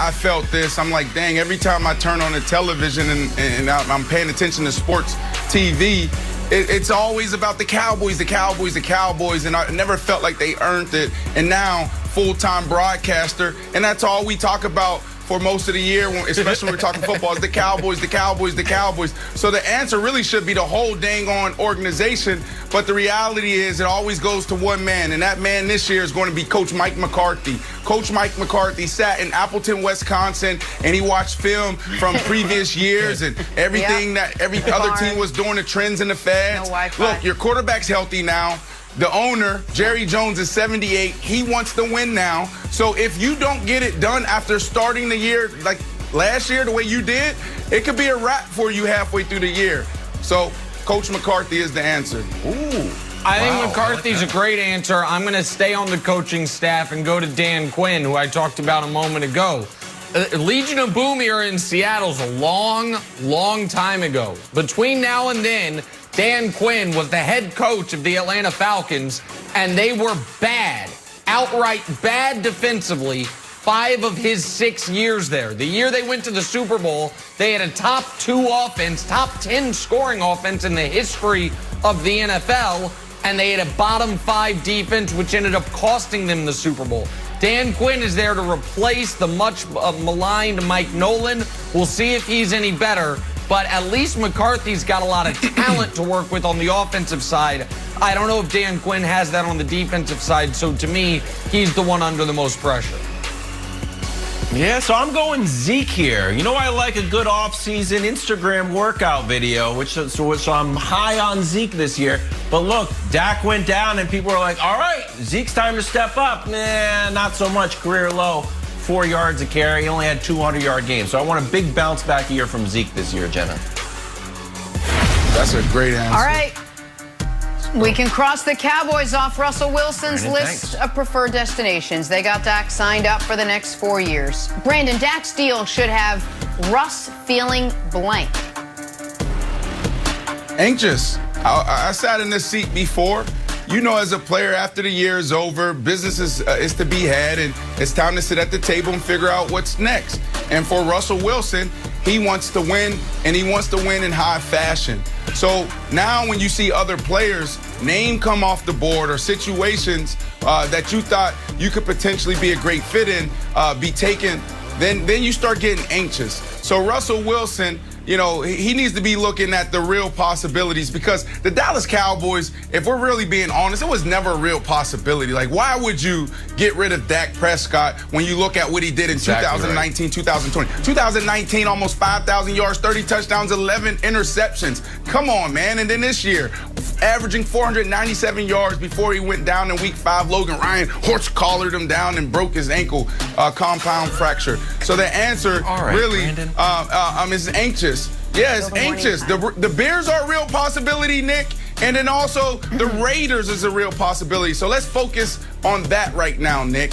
I felt this. I'm like, dang, every time I turn on the television and I'm paying attention to sports TV, it's always about the Cowboys, the Cowboys, the Cowboys, and I never felt like they earned it. And now, full-time broadcaster, and that's all we talk about for most of the year, especially when we're talking football, is the Cowboys, the Cowboys, the Cowboys. So the answer really should be the whole dang on organization, but the reality is it always goes to one man, and that man this year is going to be Coach Mike McCarthy. Coach Mike McCarthy sat in Appleton, Wisconsin, and he watched film from previous years and everything that every other team was doing, the trends and the fads. Look, your quarterback's healthy now. The owner, Jerry Jones, is 78. He wants to win now. So if you don't get it done after starting the year like last year, the way you did, it could be a wrap for you halfway through the year. So Coach McCarthy is the answer. Ooh. I think McCarthy's a great answer. I'm going to stay on the coaching staff and go to Dan Quinn, who I talked about a moment ago. Legion of Boom here in Seattle's a long, long time ago. Between now and then, Dan Quinn was the head coach of the Atlanta Falcons, and they were bad, outright bad defensively 5 of his 6 years there. The year they went to the Super Bowl, they had a top 2 offense, top 10 scoring offense in the history of the NFL, and they had a bottom 5 defense, which ended up costing them the Super Bowl. Dan Quinn is there to replace the much maligned Mike Nolan. We'll see if he's any better. But at least McCarthy's got a lot of talent to work with on the offensive side. I don't know if Dan Quinn has that on the defensive side. So to me, he's the one under the most pressure. Yeah, so I'm going Zeke here. You know, I like a good off-season Instagram workout video, so I'm high on Zeke this year. But look, Dak went down and people are like, all right, Zeke's time to step up. Nah, not so much. Career low, 4 yards a carry. He only had 200-yard games. So I want a big bounce back year from Zeke this year, Jenna. That's a great answer. All right. We can cross the Cowboys off Russell Wilson's list of preferred destinations. They got Dak signed up for the next 4 years. Brandon, Dak's deal should have Russ feeling blank. Anxious. I sat in this seat before. You know, as a player, after the year is over, business is to be had, and it's time to sit at the table and figure out what's next. And for Russell Wilson, he wants to win, and he wants to win in high fashion. So now when you see other players' name come off the board or situations that you thought you could potentially be a great fit in be taken, then you start getting anxious. So Russell Wilson, you know, he needs to be looking at the real possibilities, because the Dallas Cowboys, if we're really being honest, it was never a real possibility. Like, why would you get rid of Dak Prescott when you look at what he did in 2019, 2020? 2019, almost 5,000 yards, 30 touchdowns, 11 interceptions. Come on, man. And then this year, averaging 497 yards before he went down in Week 5. Logan Ryan horse-collared him down and broke his ankle, compound fracture. So the answer really is anxious. Yeah, it's anxious. The Bears are a real possibility, Nick. And then also the Raiders is a real possibility. So let's focus on that right now, Nick.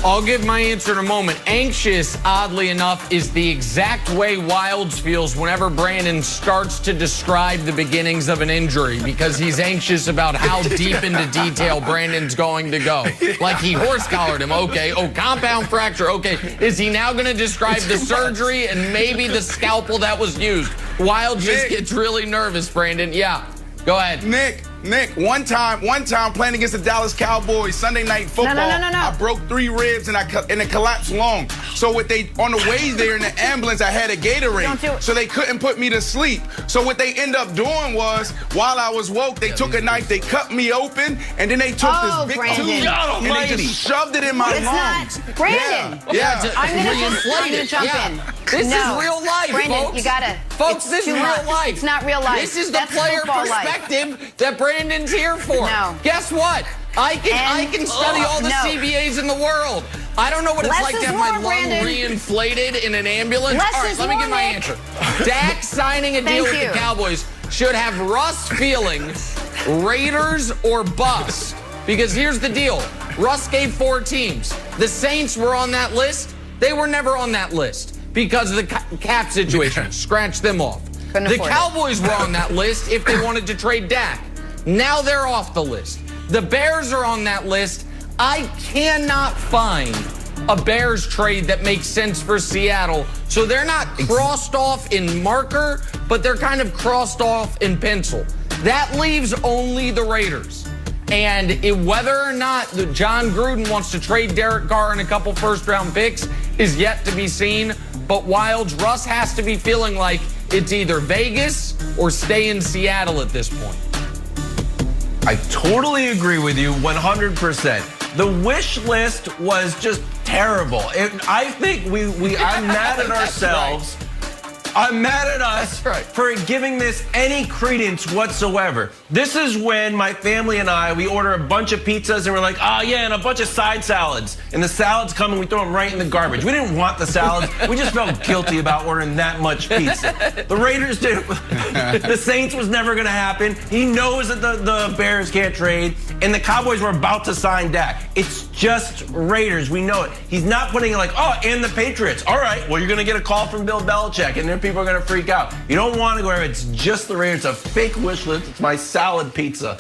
I'll give my answer in a moment. Anxious, oddly enough, is the exact way Wilds feels whenever Brandon starts to describe the beginnings of an injury, because he's anxious about how deep into detail Brandon's going to go. Like, he horse-collared him. Okay. Oh, compound fracture. Okay. Is he now going to describe the surgery and maybe the scalpel that was used? Wild just gets really nervous, Brandon. Yeah. Go ahead. Nick, one time playing against the Dallas Cowboys, Sunday Night Football, No. I broke 3 ribs and it collapsed lung. So on the way there in the ambulance, I had a Gatorade, so they couldn't put me to sleep. So what they end up doing was, while I was woke, they took a knife, they cut me open, and then they took this big tube and they just shoved it in my lungs. It's not, Brandon. Yeah. I'm gonna jump in. This is real life, Brandon, folks. You gotta. Folks, this is real life. It's not real life. This is the player perspective that Brandon's here for. No. Guess what? I can study all the CBAs in the world. I don't know what it's like to have my lung reinflated in an ambulance. All right, let me get my answer. Dak signing a deal with the Cowboys should have Russ feeling Raiders or bust. Because here's the deal. Russ gave 4 teams. The Saints were on that list. They were never on that list because of the cap situation. Scratch them off. The Cowboys were on that list if they wanted to trade Dak. Now they're off the list. The Bears are on that list. I cannot find a Bears trade that makes sense for Seattle. So they're not crossed off in marker, but they're kind of crossed off in pencil. That leaves only the Raiders. And whether or not John Gruden wants to trade Derek Carr and a couple first-round picks is yet to be seen. But Wilds, Russ has to be feeling like it's either Vegas or stay in Seattle at this point. I totally agree with you 100%. The wish list was just terrible. I think I'm mad at ourselves. Right. I'm mad at us for giving this any credence whatsoever. This is when my family and we order a bunch of pizzas and we're like, oh yeah, and a bunch of side salads. And the salads come and we throw them right in the garbage. We didn't want the salads. We just felt guilty about ordering that much pizza. The Raiders did. The Saints was never going to happen. He knows that the Bears can't trade. And the Cowboys were about to sign Dak. It's just Raiders. We know it. He's not putting it like, oh, and the Patriots. All right, well, you're going to get a call from Bill Belichick. And then people are going to freak out. You don't want to go where it's just the Raiders. It's a fake wish list. It's my salad pizza.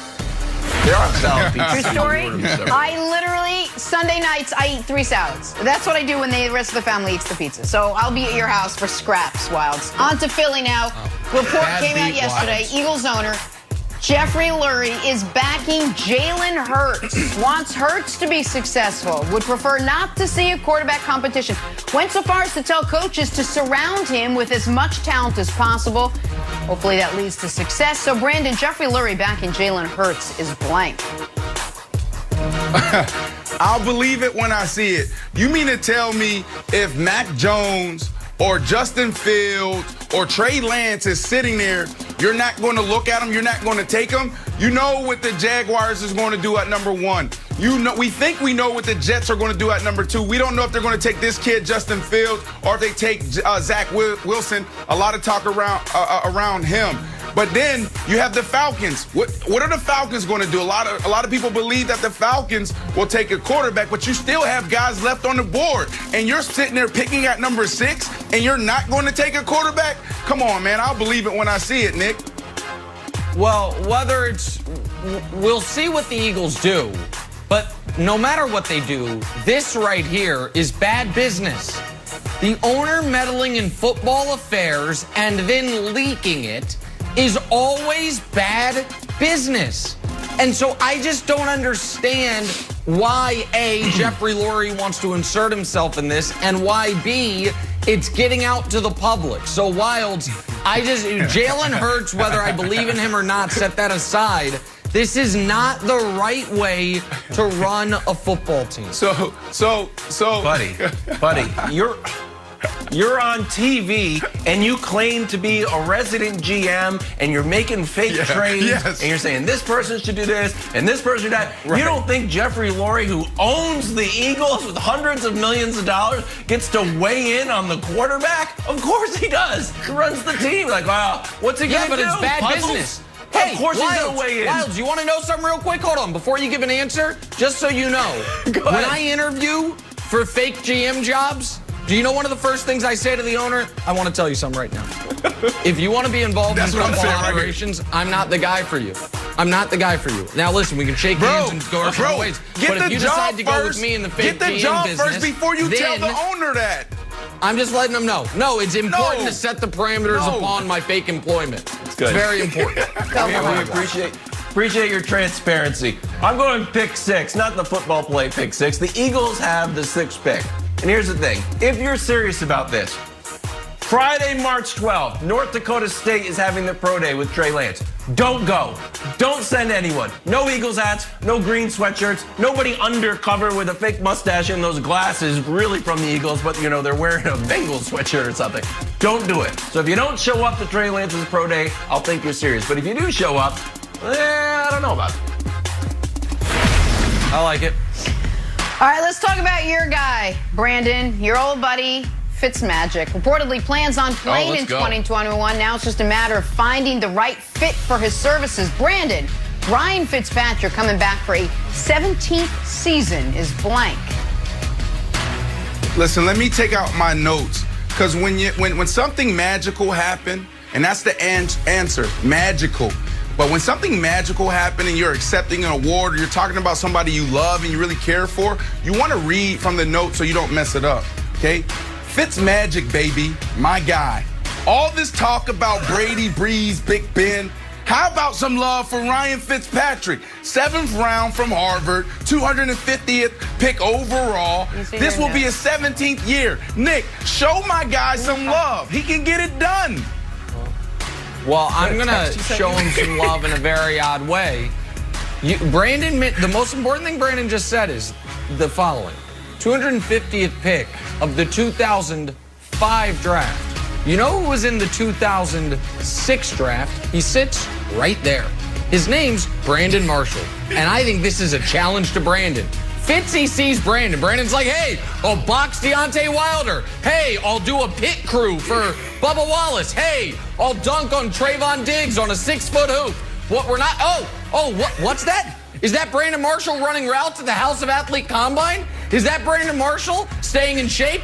There are salad pizzas. True story. I literally, Sunday nights, I eat 3 salads. That's what I do when the rest of the family eats the pizza. So I'll be at your house for scraps, Wilds. On to Philly now. Report came out yesterday. Wilds. Eagles owner Jeffrey Lurie is backing Jalen Hurts, wants Hurts to be successful, would prefer not to see a quarterback competition. Went so far as to tell coaches to surround him with as much talent as possible. Hopefully that leads to success. So, Brandon, Jeffrey Lurie backing Jalen Hurts is blank. I'll believe it when I see it. You mean to tell me if Mac Jones or Justin Fields or Trey Lance is sitting there, you're not going to look at them, you're not going to take them? You know what the Jaguars is going to do at number 1. We think we know what the Jets are going to do at number 2. We don't know if they're going to take this kid, Justin Fields, or if they take Zach Wilson. A lot of talk around him. But then you have the Falcons. What are the Falcons going to do? A lot of people believe that the Falcons will take a quarterback, but you still have guys left on the board. And you're sitting there picking at number 6, and you're not going to take a quarterback? Come on, man. I'll believe it when I see it, Nick. Well, we'll see what the Eagles do. But no matter what they do, this right here is bad business. The owner meddling in football affairs and then leaking it is always bad business. And so I just don't understand why, A, Jeffrey Lurie wants to insert himself in this, and why, B, it's getting out to the public. So, Wilds, Jalen Hurts, whether I believe in him or not, set that aside. This is not the right way to run a football team. So, buddy, you're on TV and you claim to be a resident GM and you're making fake trades and you're saying this person should do this and this person should that. Right. You don't think Jeffrey Lurie, who owns the Eagles with hundreds of millions of dollars, gets to weigh in on the quarterback? Of course he does. He runs the team. Like, wow, what's he going to do? Yeah, but it's bad Puzzles? business. Hey, of course he's going to weigh in. Wilds, you want to know something real quick? Hold on. Before you give an answer, just so you know, when I interview for fake GM jobs, do you know one of the first things I say to the owner? I want to tell you something right now. If you want to be involved in football operations, I'm not the guy for you. I'm not the guy for you. Now listen, we can shake hands and go our different ways. But if you decide to go with me in the fake GM business, get the job first before you tell the owner that. I'm just letting them know. No, it's important to set the parameters upon my fake employment. It's very important. We appreciate your transparency. I'm going pick 6, not the football play pick 6. The Eagles have the 6th pick. And here's the thing. If you're serious about this, Friday, March 12th, North Dakota State is having the pro day with Trey Lance. Don't go. Don't send anyone. No Eagles hats, no green sweatshirts, nobody undercover with a fake mustache and those glasses really from the Eagles, but you know, they're wearing a Bengals sweatshirt or something. Don't do it. So if you don't show up to Trey Lance's pro day, I'll think you're serious. But if you do show up, I don't know about it. I like it. All right, let's talk about your guy, Brandon, your old buddy, Fitzmagic. Reportedly plans on playing in 2021. Now it's just a matter of finding the right fit for his services. Brandon, Ryan Fitzpatrick coming back for a 17th season is blank. Listen, let me take out my notes, because when something magical happens, and that's the answer, magical. But when something magical happens and you're accepting an award or you're talking about somebody you love and you really care for, you want to read from the note so you don't mess it up, okay? Fitzmagic, baby, my guy. All this talk about Brady, Breeze, Big Ben. How about some love for Ryan Fitzpatrick? 7th round from Harvard, 250th pick overall. This will be his 17th year. Nick, show my guy some love. He can get it done. Well, I'm going to show him some love in a very odd way. The most important thing Brandon just said is the following. 250th pick of the 2005 draft. You know who was in the 2006 draft? He sits right there. His name's Brandon Marshall. And I think this is a challenge to Brandon. Fitzy sees Brandon. Brandon's like, hey, I'll box Deontay Wilder. Hey, I'll do a pit crew for Bubba Wallace. Hey, I'll dunk on Trayvon Diggs on a 6-foot hoop. What, we're not, what's that? Is that Brandon Marshall running routes at the House of Athlete Combine? Is that Brandon Marshall staying in shape?